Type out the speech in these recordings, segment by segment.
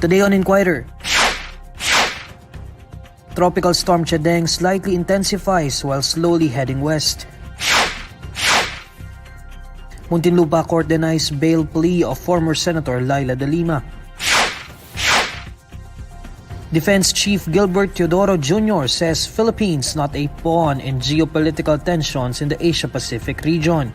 Today on Inquirer, Tropical Storm Chedeng slightly intensifies while slowly heading west. Muntinlupa court denies bail plea of former Senator Leila de Lima. Defense Chief Gilbert Teodoro Jr. says Philippines not a pawn in geopolitical tensions in the Asia-Pacific region.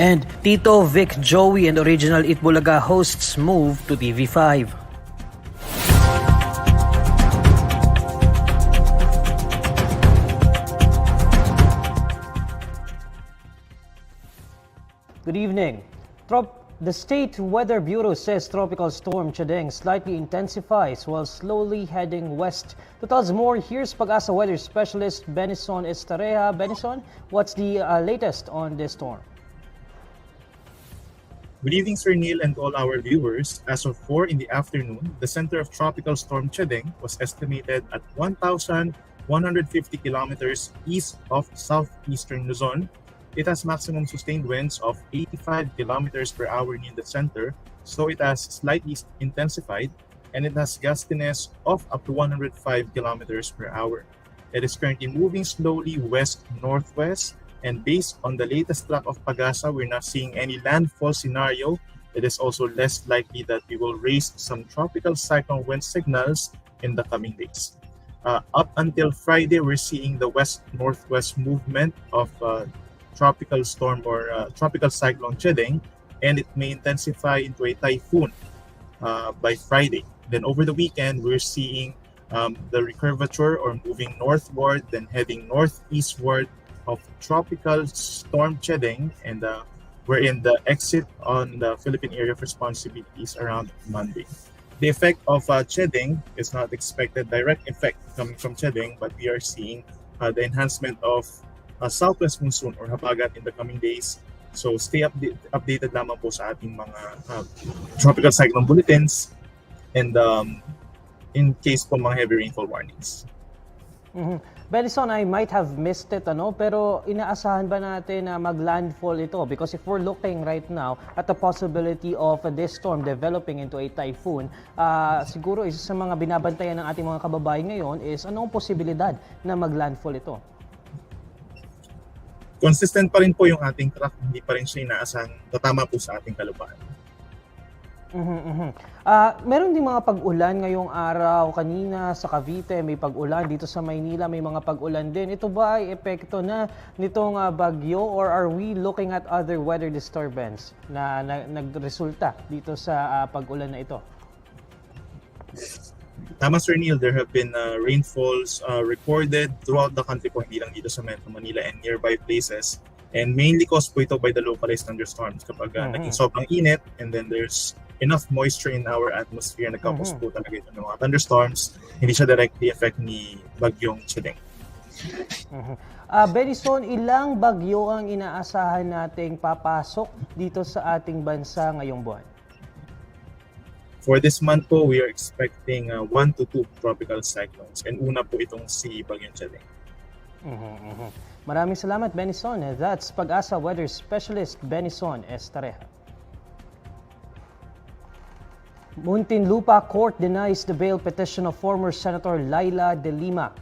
And Tito, Vic, Joey, and original Itbulaga hosts move to TV5. Good evening. The State Weather Bureau says Tropical Storm Chedeng slightly intensifies while slowly heading west. To tell us more, here's Pag-asa weather specialist Benison Estareja. Benison, what's the latest on this storm? Good evening, Sir Neil, and all our viewers. As of 4 in the afternoon, the center of Tropical Storm Chedeng was estimated at 1,150 kilometers east of southeastern Luzon. It has maximum sustained winds of 85 kilometers per hour near the center, so it has slightly intensified, and it has gustiness of up to 105 kilometers per hour. It is currently moving slowly west-northwest, and based on the latest track of Pag-asa, we're not seeing any landfall scenario. It is also less likely that we will raise some tropical cyclone wind signals in the coming days. Up until Friday, we're seeing the west-northwest movement of tropical storm or tropical cyclone Chedeng, and it may intensify into a typhoon by Friday. Then over the weekend, we're seeing the recurvature or moving northward, then heading northeastward of tropical storm Chedeng, and we're in the exit on the Philippine Area of Responsibilities around Monday. The effect of Chedeng is not expected direct effect coming from Chedeng, but we are seeing the enhancement of southwest monsoon or habagat in the coming days. So stay updated lamang po sa ating mga tropical cyclone bulletins and in case po mga heavy rainfall warnings. Benison, I might have missed it, pero inaasahan ba natin na mag-landfall ito? Because if we're looking right now at the possibility of this storm developing into a typhoon, siguro isa sa mga binabantayan ng ating mga kababayan ngayon is anong posibilidad na mag-landfall ito? Consistent pa rin po yung ating track, hindi pa rin siya inaasang tatama po sa ating kalupaan. Meron din mga pag-ulan ngayong araw. Kanina sa Cavite may pag-ulan, dito sa Maynila may mga pag-ulan din. Ito ba ay epekto na nitong bagyo, or are we looking at other weather disturbance na nagresulta dito sa pag-ulan na ito? Tama, Sir Neil, there have been rainfalls recorded throughout the country po, hindi lang dito sa Metro Manila and nearby places. And mainly caused po ito by the localized thunderstorms kapag naging sobrang init, and then there's enough moisture in our atmosphere na nagkakos po talaga ito ng mga thunderstorms. Hindi siya directly affect ni Bagyong Chedeng. Benison, ilang bagyo ang inaasahan nating papasok dito sa ating bansa ngayong buwan? For this month po, we are expecting 1 to 2 tropical cyclones. And una po itong si Bagyong Chedeng. Maraming salamat, Benison. That's Pag-asa Weather Specialist Benison Estareja. Muntinlupa Court denies the bail petition of former Senator Leila de Lima.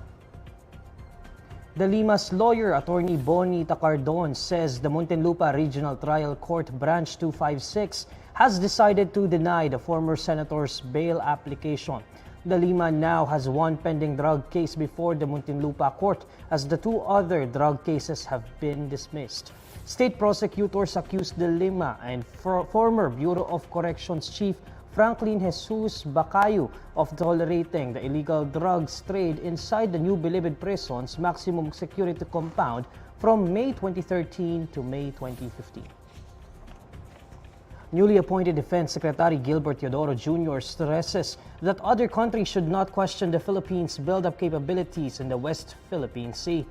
De Lima's lawyer, Attorney Bonnie Tacardon, says the Muntinlupa Regional Trial Court Branch 256 has decided to deny the former senator's bail application. De Lima now has one pending drug case before the Muntinlupa Court, as the two other drug cases have been dismissed. State prosecutors accused De Lima and former Bureau of Corrections Chief Franklin Jesus Bacayo of tolerating the illegal drugs trade inside the New Bilibid Prison's maximum security compound from May 2013 to May 2015. Newly appointed Defense Secretary Gilbert Theodoro Jr. stresses that other countries should not question the Philippines' build-up capabilities in the West Philippine Sea.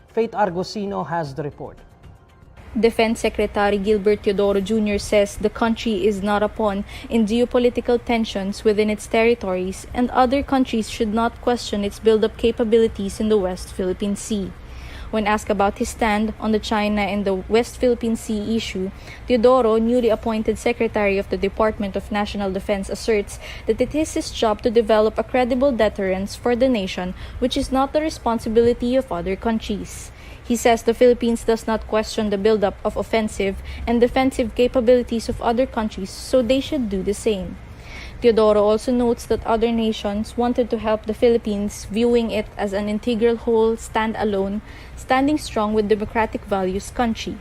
Faith Argosino has the report. Defense Secretary Gilbert Theodoro Jr. says the country is not a pawn in geopolitical tensions within its territories, and other countries should not question its build-up capabilities in the West Philippine Sea. When asked about his stand on the China and the West Philippine Sea issue, Teodoro, newly appointed Secretary of the Department of National Defense, asserts that it is his job to develop a credible deterrence for the nation, which is not the responsibility of other countries. He says the Philippines does not question the buildup of offensive and defensive capabilities of other countries, so they should do the same. Teodoro also notes that other nations wanted to help the Philippines, viewing it as an integral whole, stand-alone, standing strong with democratic values country.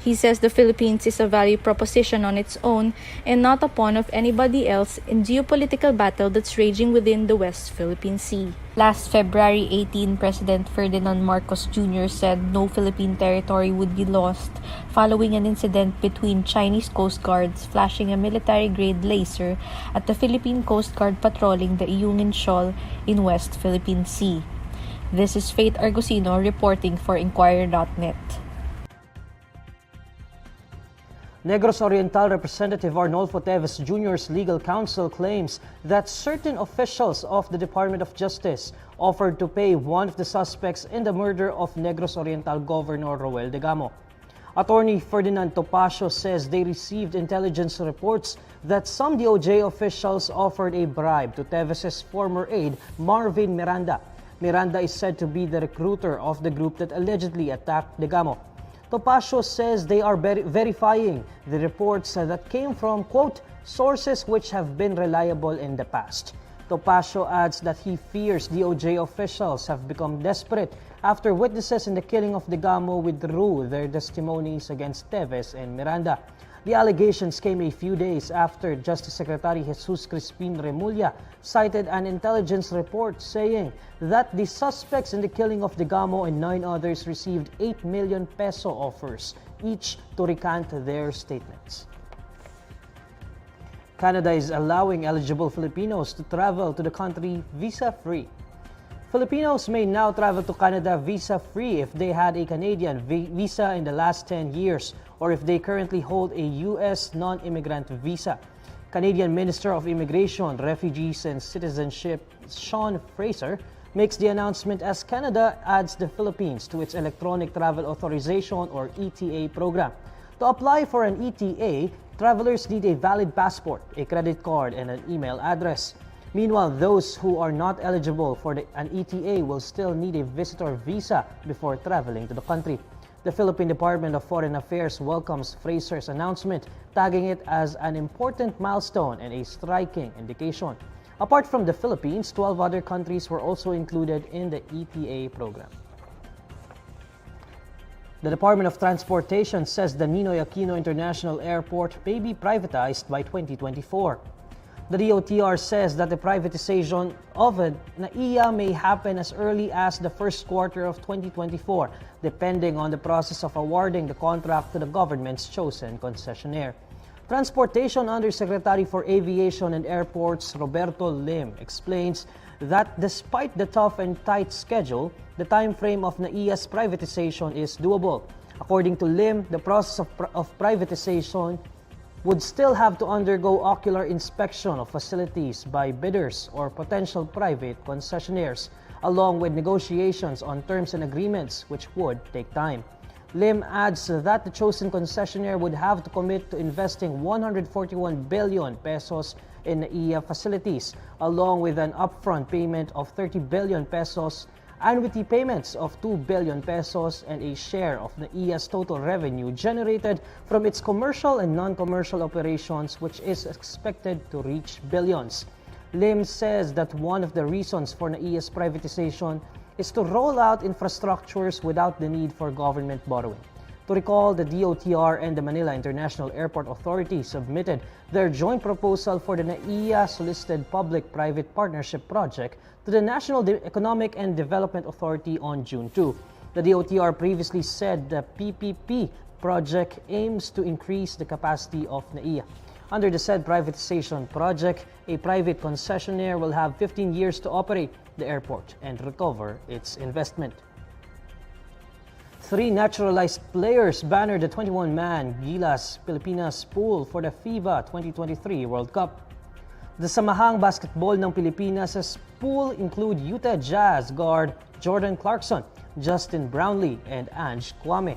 He says the Philippines is a value proposition on its own and not a pawn of anybody else in geopolitical battle that's raging within the West Philippine Sea. Last February 18, President Ferdinand Marcos Jr. said no Philippine territory would be lost following an incident between Chinese Coast Guards flashing a military-grade laser at the Philippine Coast Guard patrolling the Iyungin Shoal in West Philippine Sea. This is Faith Argusino reporting for INQUIRER.net. Negros Oriental Representative Arnolfo Teves Jr.'s legal counsel claims that certain officials of the Department of Justice offered to pay one of the suspects in the murder of Negros Oriental Governor Roel Degamo. Attorney Ferdinand Topacio says they received intelligence reports that some DOJ officials offered a bribe to Teves' former aide, Marvin Miranda. Miranda is said to be the recruiter of the group that allegedly attacked Degamo. Topacio says they are verifying the reports that came from, quote, sources which have been reliable in the past. Topacio adds that he fears DOJ officials have become desperate after witnesses in the killing of Degamo withdrew their testimonies against Teves and Miranda. The allegations came a few days after Justice Secretary Jesus Crispin Remulla cited an intelligence report saying that the suspects in the killing of Degamo and 9 others received 8 million peso offers, each to recant their statements. Canada is allowing eligible Filipinos to travel to the country visa-free. Filipinos may now travel to Canada visa-free if they had a Canadian visa in the last 10 years or if they currently hold a U.S. non-immigrant visa. Canadian Minister of Immigration, Refugees and Citizenship Sean Fraser makes the announcement as Canada adds the Philippines to its Electronic Travel Authorization or ETA program. To apply for an ETA, travelers need a valid passport, a credit card, and an email address. Meanwhile, those who are not eligible for an ETA will still need a visitor visa before traveling to the country. The Philippine Department of Foreign Affairs welcomes Fraser's announcement, tagging it as an important milestone and a striking indication. Apart from the Philippines, 12 other countries were also included in the ETA program. The Department of Transportation says the Ninoy Aquino International Airport may be privatized by 2024. The DOTr says that the privatization of Naia may happen as early as the first quarter of 2024, depending on the process of awarding the contract to the government's chosen concessionaire. Transportation Undersecretary for Aviation and Airports Roberto Lim explains that despite the tough and tight schedule, the time frame of Naia's privatization is doable. According to Lim, the process of privatization would still have to undergo ocular inspection of facilities by bidders or potential private concessionaires, along with negotiations on terms and agreements, which would take time. Lim adds that the chosen concessionaire would have to commit to investing 141 billion pesos in NAIA facilities, along with an upfront payment of 30 billion pesos, annuity payments of 2 billion pesos, and a share of NAIA's total revenue generated from its commercial and non-commercial operations, which is expected to reach billions. Lim says that one of the reasons for NAIA's privatization is to roll out infrastructures without the need for government borrowing. To recall, the DOTr and the Manila International Airport Authority submitted their joint proposal for the NAIA solicited public-private partnership project to the National Economic and Development Authority on June 2. The DOTr previously said the PPP project aims to increase the capacity of NAIA. Under the said privatization project, a private concessionaire will have 15 years to operate the airport and recover its investment. 3 naturalized players bannered the 21-man Gilas Pilipinas pool for the FIBA 2023 World Cup. The Samahang Basketball ng Pilipinas' pool include Utah Jazz guard Jordan Clarkson, Justin Brownlee, and Ange Kwame.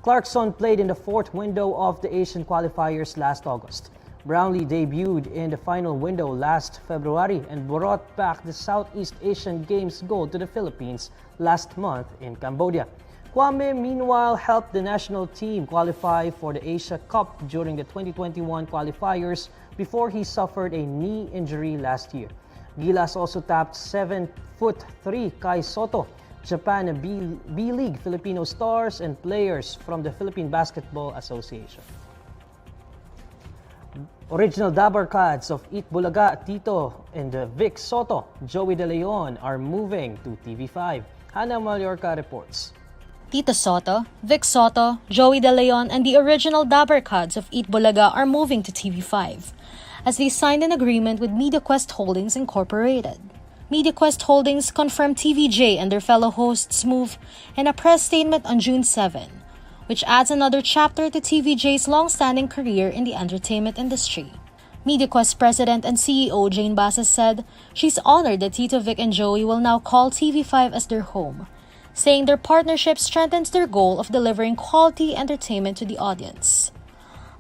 Clarkson played in the fourth window of the Asian qualifiers last August. Brownlee debuted in the final window last February and brought back the Southeast Asian Games gold to the Philippines last month in Cambodia. Kwame, meanwhile, helped the national team qualify for the Asia Cup during the 2021 qualifiers before he suffered a knee injury last year. Gilas also tapped 7'3" Kai Soto, Japan and B-League Filipino stars and players from the Philippine Basketball Association. Original Dabarkads of Eat Bulaga, Tito, and Vic Soto, Joey De Leon are moving to TV5. Hannah Mallorca reports. Tito Soto, Vic Soto, Joey De Leon, and the original Dabarkads of Eat Bulaga are moving to TV5 as they signed an agreement with Mediaquest Holdings Inc. Mediaquest Holdings confirmed TVJ and their fellow hosts' move in a press statement on June 7, which adds another chapter to TVJ's long-standing career in the entertainment industry. Mediaquest President and CEO Jane Basas said she's honored that Tito, Vic, and Joey will now call TV5 as their home, saying their partnership strengthens their goal of delivering quality entertainment to the audience.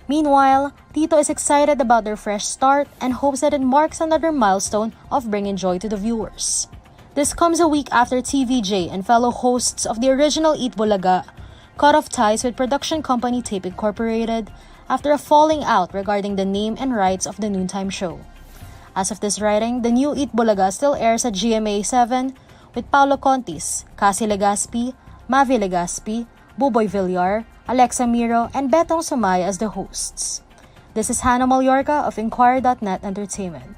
Meanwhile, Tito is excited about their fresh start and hopes that it marks another milestone of bringing joy to the viewers. This comes a week after TVJ and fellow hosts of the original Eat Bulaga cut off ties with production company Tape Incorporated after a falling out regarding the name and rights of the noontime show. As of this writing, the new Eat Bulaga still airs at GMA7 with Paulo Contis, Cassie Legaspi, Mavi Legaspi, Buboy Villar, Alexa Miro, and Betong Sumaya as the hosts. This is Hannah Mallorca of INQUIRER.net Entertainment.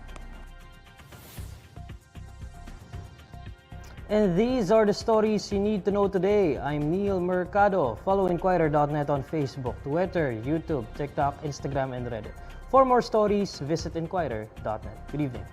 And these are the stories you need to know today. I'm Neil Mercado. Follow INQUIRER.net on Facebook, Twitter, YouTube, TikTok, Instagram, and Reddit. For more stories, visit INQUIRER.net. Good evening.